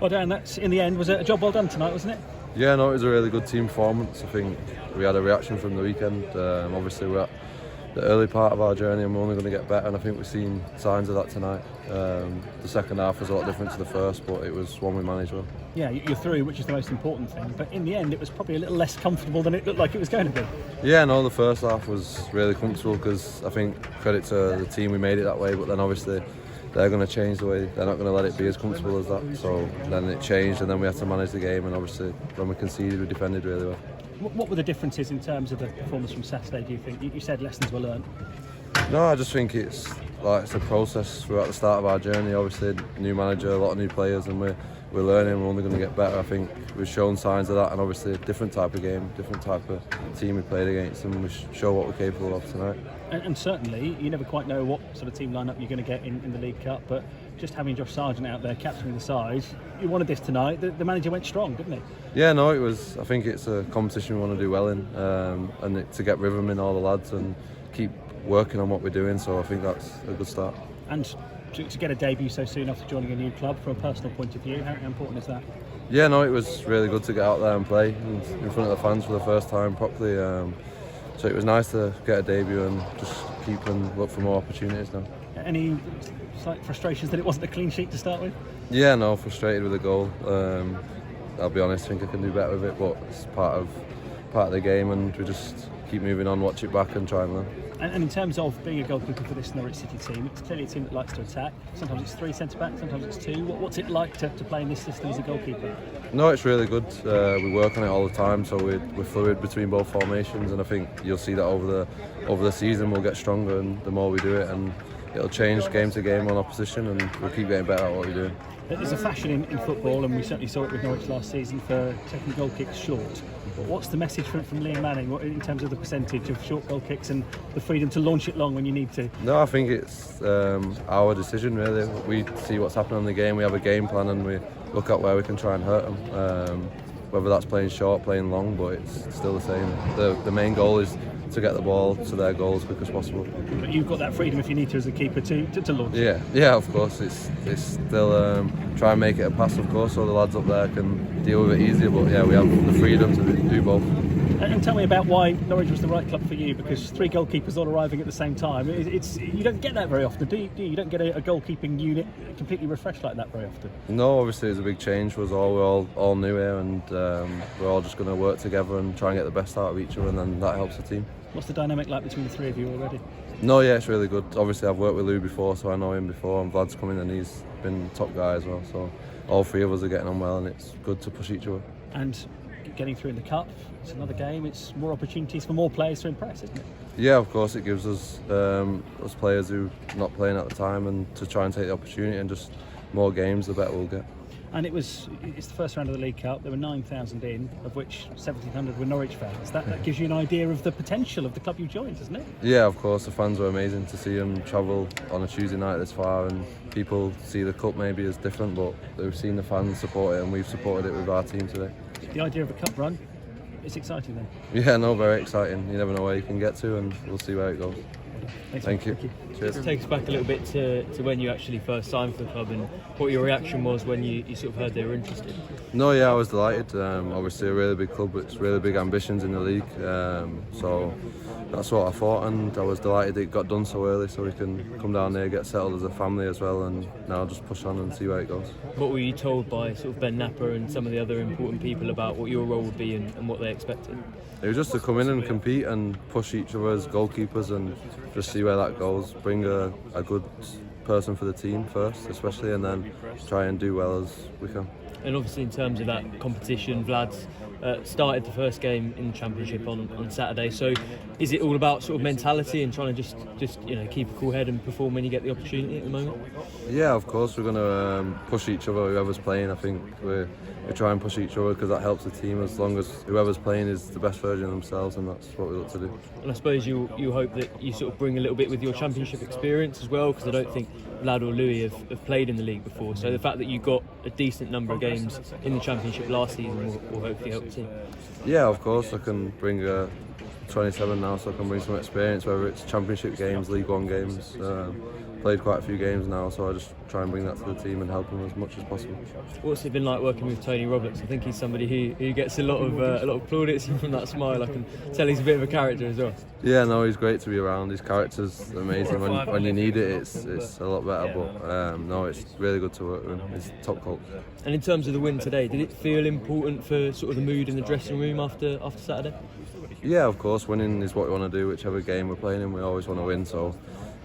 Well, Dan, that's in the end was a job well done tonight, wasn't it? Yeah, no, it was a really good team performance. I think we had a reaction from the weekend. Obviously, we're at the early part of our journey and we're only going to get better, and I think we've seen signs of that tonight. The second half was a lot different to the first, but it was one we managed well. Yeah, you're through, which is the most important thing, but in the end it was probably a little less comfortable than it looked like it was going to be. Yeah, no, the first half was really comfortable because I think credit to the team, we made it that way, but then obviously they're going to change the way, they're not going to let it be as comfortable as that, so then it changed and then we had to manage the game, and obviously when we conceded we defended really well. What were the differences in terms of the performance from Saturday, do you think? You said lessons were learned. No, I just think it's a process. We're at the start of our journey, obviously new manager, a lot of new players, and we're learning, we're only going to get better. I think we've shown signs of that, and obviously a different type of game, different type of team we played against, and we show what we're capable of tonight. And certainly you never quite know what sort of team lineup you're going to get in the League Cup, but just having Josh Sargent out there captaining the side, you wanted this tonight. The manager went strong, didn't he? Yeah, no, it was. I think it's a competition we want to do well in, and to get rhythm in all the lads and keep working on what we're doing, so I think that's a good start. And to get a debut so soon after joining a new club, from a personal point of view, how important is that? Yeah, no, it was really good to get out there and play in front of the fans for the first time properly. So it was nice to get a debut and just keep and look for more opportunities now. Any slight frustrations that it wasn't a clean sheet to start with? Yeah, no, frustrated with the goal. I'll be honest, I think I can do better with it, but it's part of the game, and we just keep moving on, watch it back and try and learn. And in terms of being a goalkeeper for this Norwich City team, it's clearly a team that likes to attack. Sometimes it's 3 centre-backs, sometimes it's 2. What's it like to play in this system as a goalkeeper? No, it's really good. We work on it all the time, so we're fluid between both formations, and I think you'll see that over the season we'll get stronger, and the more we do it, and it'll change game to game on opposition, and we'll keep getting better at what we're doing. There's a fashion in football, and we certainly saw it with Norwich last season, for taking goal kicks short. What's the message from Liam Manning in terms of the percentage of short goal kicks and the freedom to launch it long when you need to? No, I think it's our decision really. We see what's happening in the game, we have a game plan, and we look at where we can try and hurt them. Whether that's playing short, playing long, but it's still the same. The main goal is to get the ball to their goal as quick as possible. But you've got that freedom if you need to as a keeper to launch. Yeah, of course. It's still try and make it a pass, of course, so the lads up there can deal with it easier. But yeah, we have the freedom to do both. And tell me about why Norwich was the right club for you, because 3 goalkeepers all arriving at the same time. You don't get that very often, do you? You don't get a goalkeeping unit completely refreshed like that very often. No, obviously it's a big change for us all. We're all new here, and we're all just going to work together and try and get the best out of each other, and then that helps the team. What's the dynamic like between the 3 of you already? No, yeah, it's really good. Obviously I've worked with Lou before, so I know him before, and Vlad's coming and he's been a top guy as well, so all 3 of us are getting on well, and it's good to push each other. And getting through in the Cup, it's another game, it's more opportunities for more players to impress, isn't it? Yeah, of course, it gives us players who are not playing at the time, and to try and take the opportunity, and just more games the better we'll get. And it's the first round of the League Cup. There were 9,000 in, of which 1,700 were Norwich fans. That gives you an idea of the potential of the club you joined, doesn't it? Yeah, of course. The fans were amazing to see them travel on a Tuesday night this far, and people see the cup maybe as different, but they've seen the fans support it, and we've supported it with our team today. The idea of a cup run, it's exciting then. Yeah, no, very exciting. You never know where you can get to, and we'll see where it goes. Thank you. Cheers. Take us back a little bit to when you actually first signed for the club, and what your reaction was when you sort of heard they were interested. No, yeah, I was delighted. Obviously a really big club, it's really big ambitions in the league, so that's what I thought, and I was delighted it got done so early, so we can come down there, get settled as a family as well, and now just push on and see where it goes. What were you told by sort of Ben Napper and some of the other important people about what your role would be and what they expected? It was just to come in and compete and push each other as goalkeepers and just see where that goes. Bring a good person for the team first, especially, and then try and do well as we can. And obviously, in terms of that competition, Vlad's started the first game in the Championship on Saturday. So, is it all about sort of mentality and trying to just keep a cool head and perform when you get the opportunity at the moment? Yeah, of course, we're going to push each other. Whoever's playing, I think we try and push each other because that helps the team. As long as whoever's playing is the best version of themselves, and that's what we look to do. And I suppose you hope that you sort of bring a little bit with your Championship experience as well, because I don't think Vlad or Louis have played in the league before. So the fact that you got a decent number of games in the Championship last season will hopefully help the team. Yeah, of course, I can bring 27 now, so I can bring some experience, whether it's Championship games, League One games. played quite a few games now, so I just try and bring that to the team and help them as much as possible. What's it been like working with Tony Roberts? I think he's somebody who gets a lot of plaudits from that smile. I can tell he's a bit of a character as well. Yeah, no, he's great to be around. His character's amazing. When you need it, it's a lot better. But no, it's really good to work with him. He's top coach. And in terms of the win today, did it feel important for sort of the mood in the dressing room after Saturday? Yeah, of course. Winning is what we want to do. Whichever game we're playing in, we always want to win. So,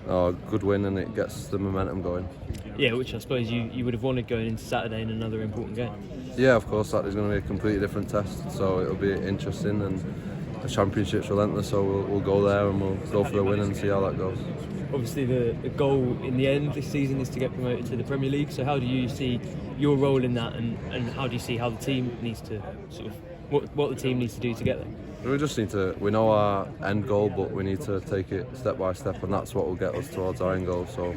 a good win, and it gets the momentum going. Yeah, which I suppose you would have wanted going into Saturday in another important game. Yeah, of course. Saturday's going to be a completely different test, so it'll be interesting. And the Championship's relentless, so we'll go there and we'll go for the win and see how that goes. Obviously, the goal in the end this season is to get promoted to the Premier League. So, how do you see your role in that, and how do you see how the team needs to sort of what the team needs to do to get there? We just need to. We know our end goal, but we need to take it step by step, and that's what will get us towards our end goal. So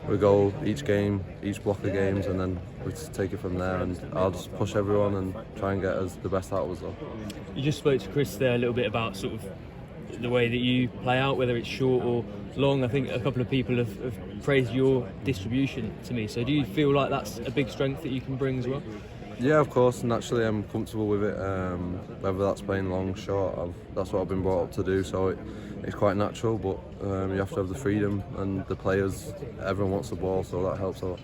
we go each game, each block of games, and then we take it from there. And I'll just push everyone and try and get us the best out of us. Though. You just spoke to Chris there a little bit about sort of the way that you play out, whether it's short or long. I think a couple of people have praised your distribution to me. So do you feel like that's a big strength that you can bring as well? Yeah, of course. Naturally, I'm comfortable with it. Whether that's playing long, short, that's what I've been brought up to do. So it's quite natural, but you have to have the freedom, and the players, everyone wants the ball, so that helps a lot.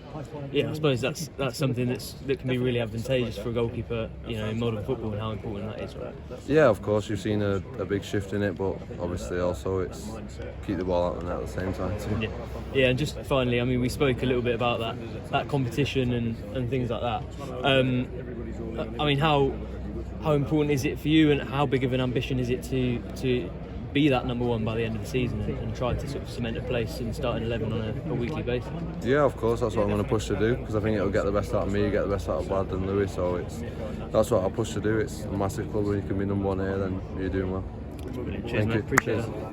Yeah, I suppose that's something that can be really advantageous for a goalkeeper, in modern football, and how important that is, right? Yeah, of course. You've seen a big shift in it, but obviously also it's keep the ball out of the net at the same time too. Yeah, and just finally, I mean, we spoke a little bit about that competition and things like that. I mean, how important is it for you, and how big of an ambition is it to be that number one by the end of the season and try to sort of cement a place in starting 11 on a weekly basis? Yeah, of course, that's what I'm going to push to do, because I think it'll get the best out of me, get the best out of Brad and Louis, so that's what I'll push to do. It's a massive club. When you can be number one here, then you're doing well. Cheers, mate. Appreciate it.